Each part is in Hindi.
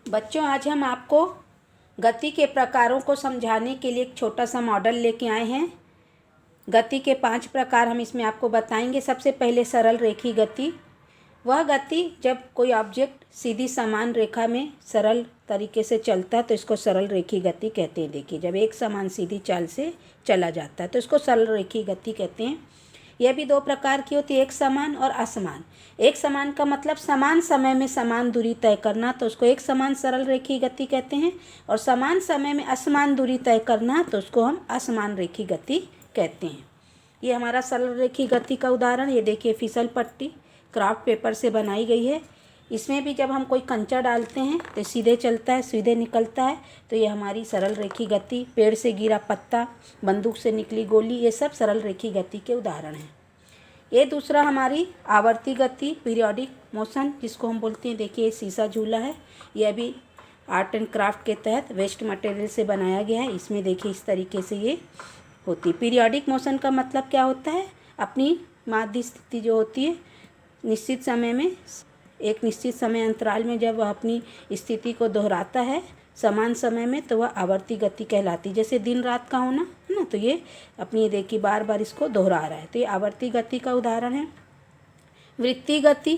बच्चों, आज हम आपको गति के प्रकारों को समझाने के लिए एक छोटा सा मॉडल लेके आए हैं। गति के 5 प्रकार हम इसमें आपको बताएंगे। सबसे पहले सरल रेखी गति। वह गति जब कोई ऑब्जेक्ट सीधी समान रेखा में सरल तरीके से चलता है तो इसको सरल रेखी गति कहते हैं। देखिए, जब एक समान सीधी चाल से चला जाता है तो इसको सरल रेखी गति कहते हैं। यह भी 2 प्रकार की होती है, एक समान और असमान। एक समान का मतलब समान समय में समान दूरी तय करना, तो उसको एक समान सरल रेखी गति कहते हैं। और समान समय में असमान दूरी तय करना तो उसको हम असमान रेखी गति कहते हैं। ये हमारा सरल रेखी गति का उदाहरण। ये देखिए, फिसल पट्टी क्राफ्ट पेपर से बनाई गई है। इसमें भी जब हम कोई कंचा डालते हैं तो सीधे चलता है, सीधे निकलता है, तो ये हमारी सरल रेखी गति। पेड़ से गिरा पत्ता, बंदूक से निकली गोली, ये सब सरल रेखी गति के उदाहरण हैं। ये दूसरा हमारी आवर्ती गति, पीरियोडिक मोशन, जिसको हम बोलते हैं। देखिए, शीशा झूला है, यह भी आर्ट एंड क्राफ्ट के तहत वेस्ट मटेरियल से बनाया गया है। इसमें देखिए इस तरीके से ये होती है। पीरियोडिक मोशन का मतलब क्या होता है? अपनी माध्य स्थिति जो होती है, निश्चित समय में, एक निश्चित समय अंतराल में जब वह अपनी स्थिति को दोहराता है समान समय में, तो वह आवर्ती गति कहलाती है। जैसे दिन रात का होना है ना, तो ये अपनी देखिए बार बार इसको दोहरा रहा है, तो ये आवर्ती गति का उदाहरण है। वृत्तीय गति।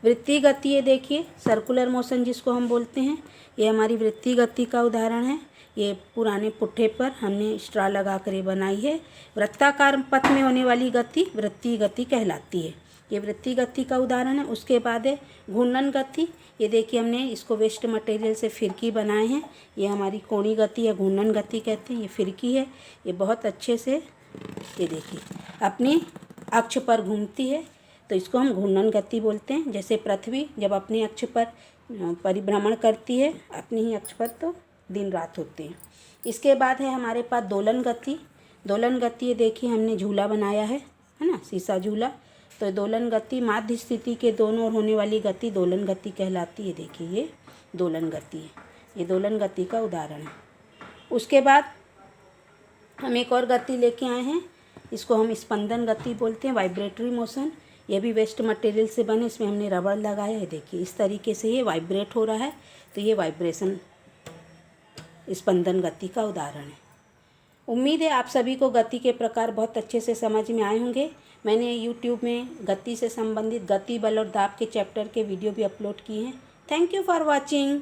वृत्तीय गति, ये देखिए सर्कुलर मोशन जिसको हम बोलते हैं, ये हमारी वृत्तीय गति का उदाहरण है। ये पुराने पुट्ठे पर हमने स्ट्रा लगा कर ये बनाई है। वृत्ताकार पथ में होने वाली गति वृत्तीय गति कहलाती है। ये वृत्तीय गति का उदाहरण है। उसके बाद है घूर्णन गति। ये देखिए, हमने इसको वेस्ट मटेरियल से फिरकी बनाए हैं। ये हमारी कोणीय गति है, घूर्णन गति कहते हैं। ये फिरकी है, ये बहुत अच्छे से ये देखिए अपनी अक्ष पर घूमती है, तो इसको हम घूर्णन गति बोलते हैं। जैसे पृथ्वी जब अपने अक्ष पर परिभ्रमण करती है, अपनी ही अक्ष पर, तो दिन रात होते हैं। इसके बाद है हमारे पास दोलन गति। दोलन गति, ये देखिए हमने झूला बनाया है ना, शीशा झूला। तो दोलन गति माध्य स्थिति के दोनों ओर होने वाली गति दोलन गति कहलाती है। देखिए, ये दोलन गति है, ये दोलन गति का उदाहरण है। उसके बाद हम एक और गति लेके आए हैं, इसको हम स्पंदन गति बोलते हैं, वाइब्रेटरी मोशन। ये भी वेस्ट मटेरियल से बने, इसमें हमने रबड़ लगाया है। देखिए इस तरीके से ये वाइब्रेट हो रहा है, तो ये वाइब्रेशन स्पंदन गति का उदाहरण है। उम्मीद है आप सभी को गति के प्रकार बहुत अच्छे से समझ में आए होंगे। मैंने YouTube में गति से संबंधित गति, बल और दाब के चैप्टर के वीडियो भी अपलोड किए हैं। Thank you for watching.